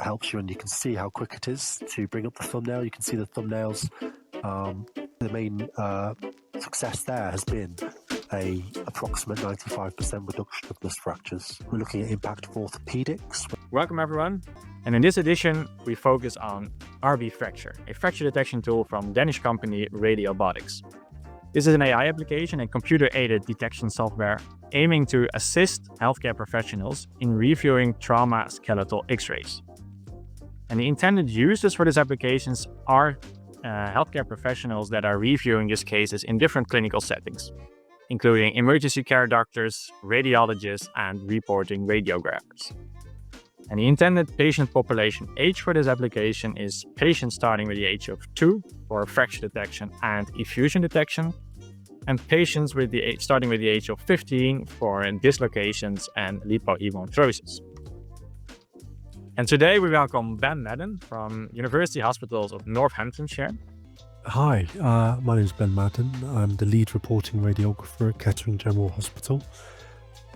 helps you, and you can see how quick it is to bring up the thumbnail. You can see the thumbnails. The main success there has been a approximate 95% reduction of disc fractures. We're looking at impact of orthopedics. Welcome everyone, and in this edition we focus on RB Fracture, a fracture detection tool from Danish company Radiobotics. This is an AI application and computer-aided detection software aiming to assist healthcare professionals in reviewing trauma skeletal X-rays. And the intended users for these applications are healthcare professionals that are reviewing these cases in different clinical settings, including emergency care doctors, radiologists, and reporting radiographers. And the intended patient population age for this application is patients starting with the age of 2 for fracture detection and effusion detection, and patients with starting with the age of 15 for dislocations and lipohematosis. And today we welcome Ben Madden from University Hospitals of Northamptonshire. Hi, my name is Ben Madden. I'm the lead reporting radiographer at Kettering General Hospital,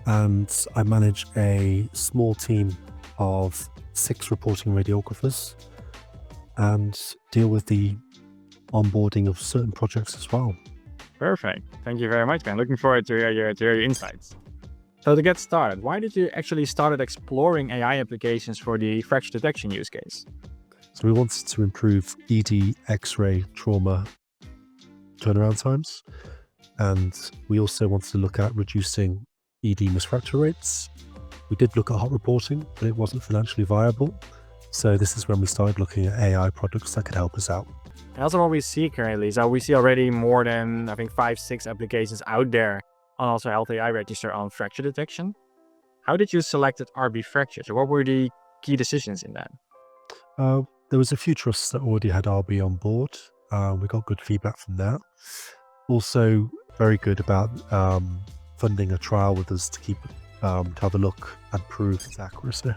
and I manage a small team of 6 reporting radiographers and deal with the onboarding of certain projects as well. Perfect. Thank you very much, Ben. Looking forward to hear your insights. So to get started, why did you actually start exploring AI applications for the fracture detection use case? So we wanted to improve ED X-ray trauma turnaround times, and we also wanted to look at reducing ED misfracture rates. We did look at hot reporting, but it wasn't financially viable. So this is when we started looking at AI products that could help us out. And also what we see currently, so we see already more than, I think, 5-6 applications out there on also Health AI Register on fracture detection. How did you select RB Fracture? So what were the key decisions in that? There was a few trusts that already had RB on board. We got good feedback from that. Also very good about funding a trial with us to have a look and prove its accuracy.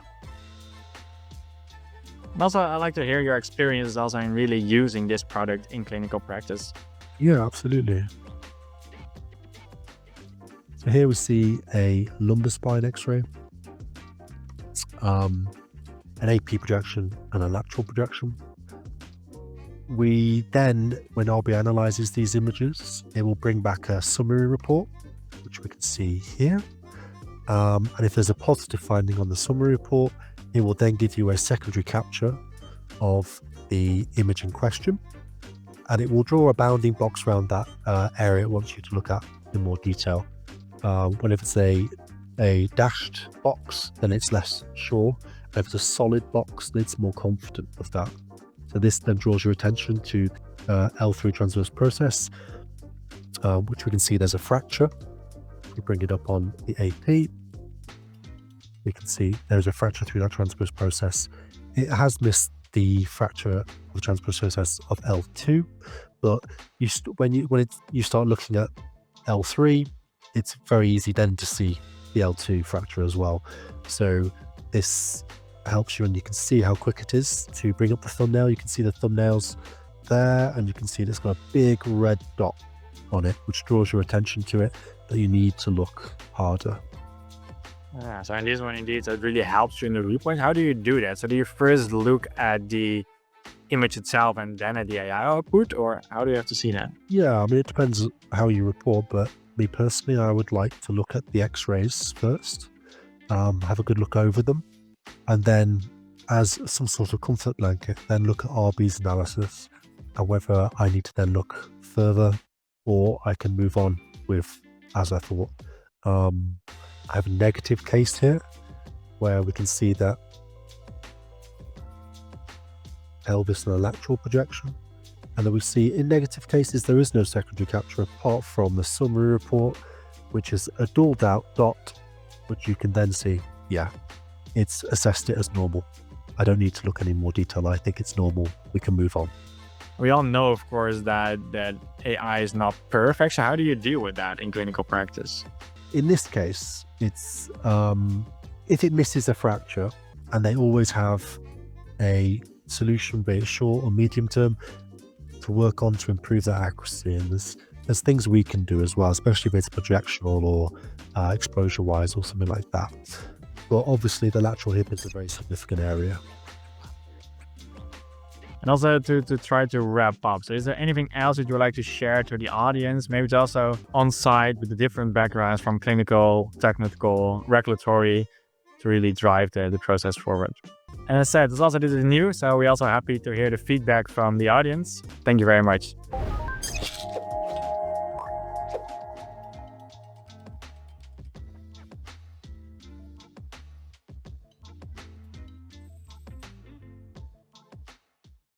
And also, I'd like to hear your experiences also in really using this product in clinical practice. Yeah, absolutely. So here we see a lumbar spine X-ray, an AP projection and a lateral projection. We then, when RB analyzes these images, it will bring back a summary report, which we can see here. And if there's a positive finding on the summary report, it will then give you a secondary capture of the image in question, and it will draw a bounding box around that area it wants you to look at in more detail. Whenever it's a dashed box, then it's less sure. If it's a solid box, then it's more confident of that. So this then draws your attention to L3 transverse process, which we can see there's a fracture. We bring it up on the AP. We can see there's a fracture through that transverse process. It has missed the fracture of the transverse process of L2, but when you start looking at L3, it's very easy then to see the L2 fracture as well. So this helps you, and you can see how quick it is to bring up the thumbnail. You can see the thumbnails there, and you can see it's got a big red dot on it, which draws your attention to it, that you need to look harder. Yeah, so in this one, indeed, it really helps you in the report. How do you do that? So do you first look at the image itself and then at the AI output, or how do you have to see that? Yeah, I mean, it depends how you report, but me personally, I would like to look at the X-rays first, have a good look over them, and then as some sort of comfort blanket, then look at RB's analysis and whether I need to then look further or I can move on with as I thought. I have a negative case here where we can see that pelvis and a lateral projection, and then we see in negative cases there is no secondary capture apart from the summary report, which is a dual dot, which you can then see, yeah, it's assessed it as normal. I don't need to look any more detail. I think it's normal. We can move on. We all know, of course, that AI is not perfect. So how do you deal with that in clinical practice? In this case, it's if it misses a fracture, and they always have a solution, be it short or medium term, to work on to improve that accuracy. And there's things we can do as well, especially if it's projectional or exposure wise or something like that. But obviously the lateral hip is a very significant area. And also to try to wrap up. So is there anything else that you would like to share to the audience? Maybe it's also on site with the different backgrounds from clinical, technical, regulatory to really drive the process forward. And as I said, this is new, so we're also happy to hear the feedback from the audience. Thank you very much.